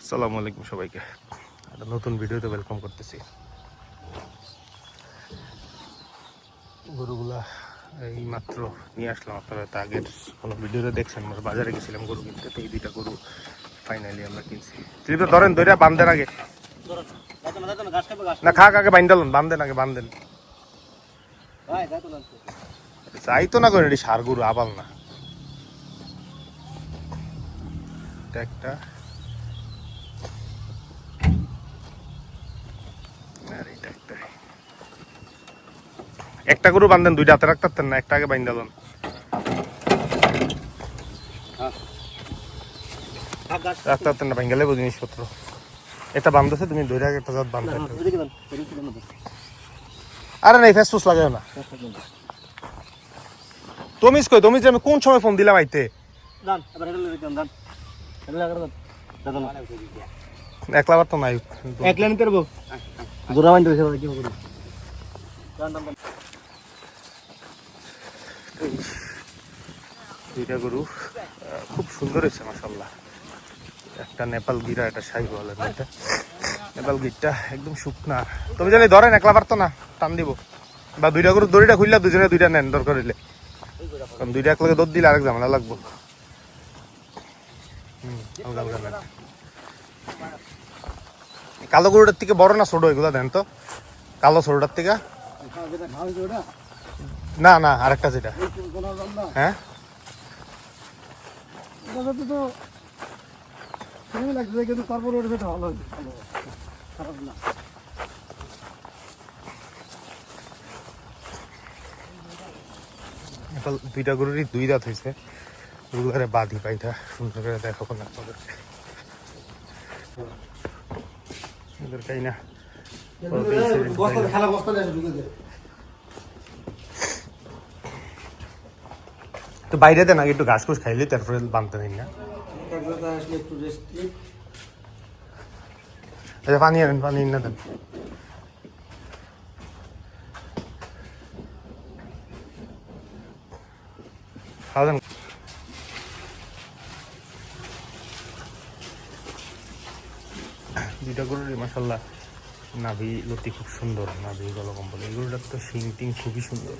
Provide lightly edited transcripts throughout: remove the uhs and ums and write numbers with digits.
আসসালামু আলাইকুম সবাইকে একটা নতুন ভিডিওতে ওয়েলকাম করতেছি। গরুগুলা এই মাত্র নিয়ে আসলাম। আপনারা তো আগের কোনো ভিডিওতে দেখছেন, আমরা বাজারে গেছিলাম গরু কিনতে, তো এই দুইটা গরু ফাইনালি আমরা কিনছি। স্লিপে ধরেন, ধরে বান্ধেন আগে, না খাক আগে বাইন্দালন, বান্ধেন আগে বান্ধেন। যাই তো না করে এটি সার গরু, আবাল না। এটা একটা, আর এটা একটা। একটা গরু বান্ধেন, দুইটা হাতে রাখতে পারতেন না, একটা আগে বাইন্দালন। রাখতে পারতেন না, ভাঙ্গালে জিনিসপত্র। এটা বান্ধছে, তুমি ধরে আগে একটা জাত বান্ধ। আরে নাই, ফেসফুস লাগাও না। তুমি কই, তুমি যে আমি কোন সময় ফোন দিলাম আইতে? একলা বার তো নাই, একলা নিতে পারবো। গোড়া বান্ধ হয়েছে কি হবে? দুইটা গরু খুব সুন্দর হয়েছে মাশাআল্লাহ। একটা নেপাল গিরা, এটা শাহী বলেন। এটা নেপাল গিরটা একদম শুকনা। তুমি জানি ধরেন, একলা পারতো না, টান দিব। বা দুইটা গরু দড়িটা খুললা দুজনে দুইটা নেন দরকার হইলে, কারণ দুইটা একলাগে দৌড় দিলে আরেক ঝামেলা লাগবো। হালকা হালকা নেন। কালো গরুটার থেকে বড় না ছোট এগুলা দেন তো? কালো ছোটটার থেকে? না না, আরেকটা যেটা। হ্যাঁ দুইটা গরুরই দুই দাঁত হয়েছে। গরুগুলারে বাঁধি পাইটা সুন্দর করে দেখাবো না আপনাদেরকে। তাই না, তো বাইরে দেন আগে একটু ঘাস ঘুষ খাইলে তারপরে বাঁধতে দিন না। আচ্ছা পানি আনেন, পানি না দেন। খাওয়া দেন। দুইটা গরুরই মাশাআল্লাহ নাভি লতি খুব সুন্দর, নাভি গলকম্বল। এই গরুটার তো শিং টিং খুবই সুন্দর।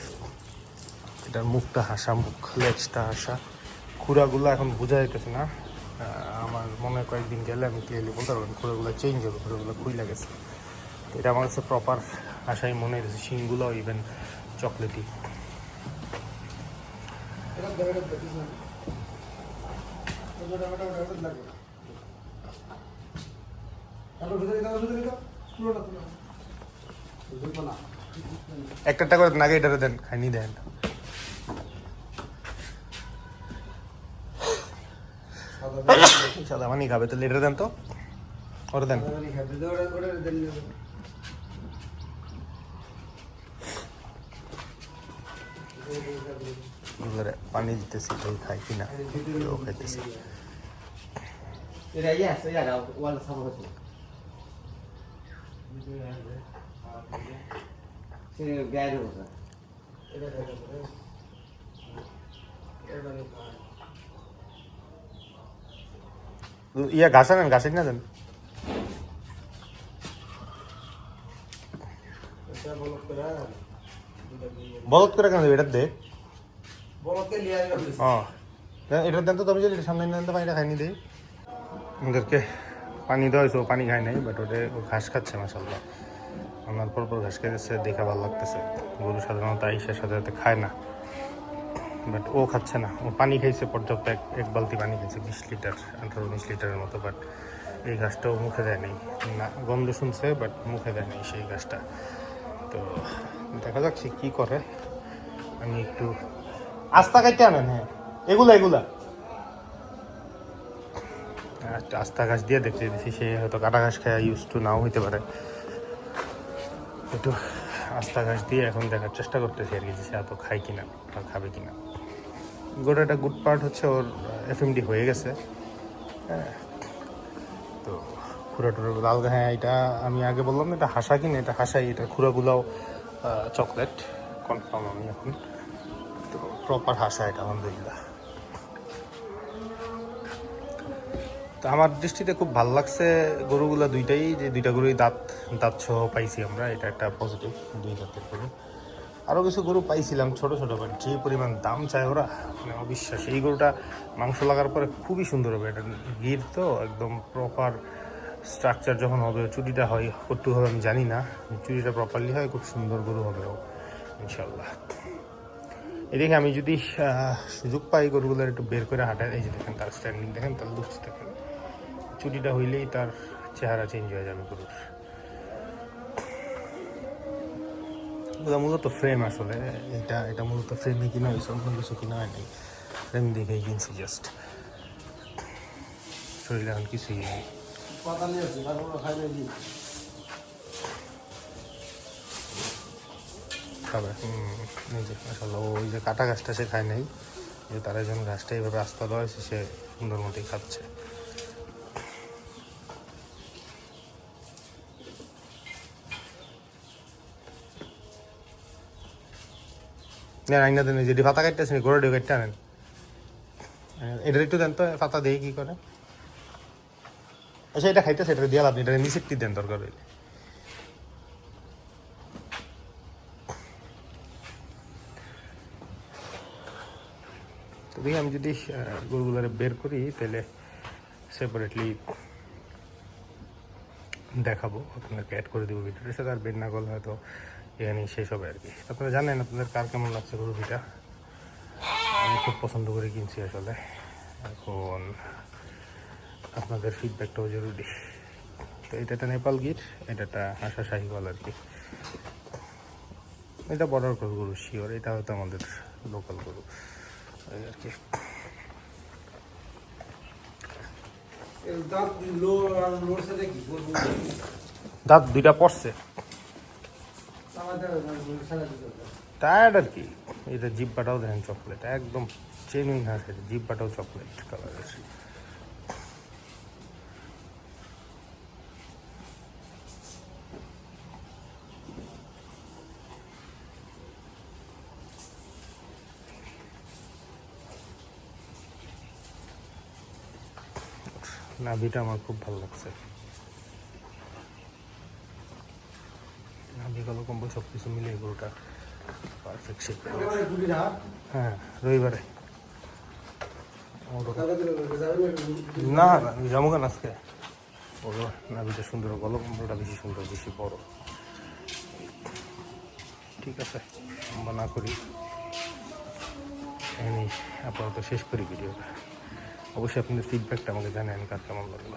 এটার মুখটা হাসা, মুখ লেজটা হাসা। খুরাগুলো এখন বোঝা যাইতেছে না, আমার মনে হয় কয়েকদিন গেলে আমি ক্লিয়ারলি বলতে পারবেন খুরাগুলো চেঞ্জ হবে, খুরাগুলো খুইলা গেছে। এটা আমার কাছে প্রপার হাসাই মনে হয়েছে। শিংগুলো ইভেন চকলেটি। একটা করে নাগে এটারে দেন, খাইনি দেন। সাদা পানি খাবে তো লেটার দেন তো, ওরা দেন। পানি দিতেছি, খাই কিনা খাইতেছি। ইয়া ঘাস আনেন, ঘাসে না দেন। বলদ করে কেন দেবে এটার দে? এটার দেন তো, তুমি যদি সামনে দেন তো পানিটা খাইনি দিই। ওদেরকে পানি দেওয়া হয়েছে, ও পানি খায় নাই, বাট ওটা ও ঘাস খাচ্ছে মাশাআল্লাহ। আমার পর ঘাস খাইতেছে, দেখে ভালো লাগতেছে। গরু সাধারণত আইসার সাথে সাথে খায় না, বাট ও খাচ্ছে না। ও পানি খাইছে পর্যাপ্ত, এক বালতি পানি খাইছে, 20 লিটার 18-19 লিটারের মতো। বাট এই ঘাসটাও মুখে দেয় নাই, না গন্ধ শুনছে বাট মুখে দেয় নাই সেই ঘাসটা। তো দেখা যাক সে কী করে। আমি একটু আস্তা খাইতে আনেন। হ্যাঁ এগুলা একটা আস্তা ঘাস দিয়ে দেখতে দিচ্ছি। সে হয়তো কাটা ঘাস খায়, ইউজ টু নাও হইতে পারে। একটু আস্তা ঘাস দিয়ে এখন দেখার চেষ্টা করতেছি আর কি, সে এত খায় কিনা বা খাবে কিনা। গোটাটা গুড পার্ট হচ্ছে ওর এফএমডি হয়ে গেছে। হ্যাঁ, তো খুঁড়া টুড়া লাল। হ্যাঁ এটা আমি আগে বললাম না, এটা হাসা কিনা, এটা হাসাই। এটা খুঁড়াগুলাও চকলেট, কনফার্ম আমি এখন। তো প্রপার হাসা এটা আলহামদুলিল্লাহ। তো আমার দৃষ্টিতে খুব ভালো লাগছে গরুগুলা দুইটাই, যে দুইটা গরুই দাঁত সহ পাইছি আমরা, এটা একটা পজিটিভ। দুই দাঁতের গরু। আরও কিছু গরু পাইছিলাম ছোট ছোট, বাট যে পরিমাণ দাম চায় ওরা মানে অবিশ্বাস। এই গরুটা মাংস লাগার পরে খুবই সুন্দর হবে, এটা গির তো একদম প্রপার স্ট্রাকচার যখন হবে, চুটিটা হয় কট্টু হবে আমি জানি না, চুটিটা প্রপারলি হয় খুব সুন্দর গরু হবে ও ইনশাল্লাহ। এদিকে আমি যদি সুযোগ পাই গরুগুলোর একটু বের করে হাঁটায়, এই যে দেখেন তার স্ট্যান্ডিং দেখেন, তার লুকস দেখেন, চুটিটা হইলেই তার চেহারা চেঞ্জ হয়ে যাবে গরুর। ওটা মূলত ফ্রেম, আসলে এটা মূলত ফ্রেমে কিনা হয়েছে, অন্য কিছু কিনা হয়নি, ফ্রেম দেখেই কিনছি জাস্ট। শরীরে এখন কিছুই নেই। খাবে এই যে আসলে ওই যে কাটা ঘাসটা সে খায় নাই, যে তার একজন ঘাসটা এইভাবে আস্তা দেওয়া হয়েছে, সে সুন্দর মতোই খাচ্ছে। আইনা দেন, যেটি পাতা কাটতেছেন গোড়া ডিও কাটতে আনেন, এটা একটু দেন তো, পাতা দিয়ে কি করে। আচ্ছা এটা খাইতেছে, এটা দিয়ে আপনি এটা নিচেরটি দেন দরকার হইলে। তো দেখি আমি যদি গরুগুলারে বের করি তাহলে সেপারেটলি দেখাবো, আপনাদেরকে অ্যাড করে দেবো ভিডিওর সাথে। আর বের না করলে হয়তো এখানেই শেষ হবে আর কি। আপনারা জানেন আপনাদের কার কেমন লাগছে গরুটা, আমি খুব পছন্দ করে কিনছি আসলে। এখন আপনাদের ফিডব্যাকটাও জরুরি। তো এটা একটা নেপাল গির, এটা একটা আশা শাহিওয়াল আর কি। এটা বর্ডার ক্রস গরু শিওর, এটা হয়তো আমাদের লোকাল গরু আর কি। দাঁত দুইটা পড়ছে, টায়ার্ড আর কি। এটা জিব্বাটাও দেখেন চকলেট, একদম জেনুইন হাসে, জিব্বাটাও চকলেট কালারের। নাভিটা আমার খুব ভালো লাগছে, নাভি কালো কম্বল সব কিছু মিলিয়ে গরুটা পারফেক্ট শেপ। হ্যাঁ রবিবারে না যাবো কেন আজকে, ওগুলো নাভিটা সুন্দর, গলো কম্বলটা বেশি সুন্দর, বেশি বড়। ঠিক আছে আমরা না করি, এখানেই আপাতত শেষ করি ভিডিওটা। অবশ্যই আপনাদের ফিডব্যাকটা আমাকে জানেন কার কেমন লাগলো।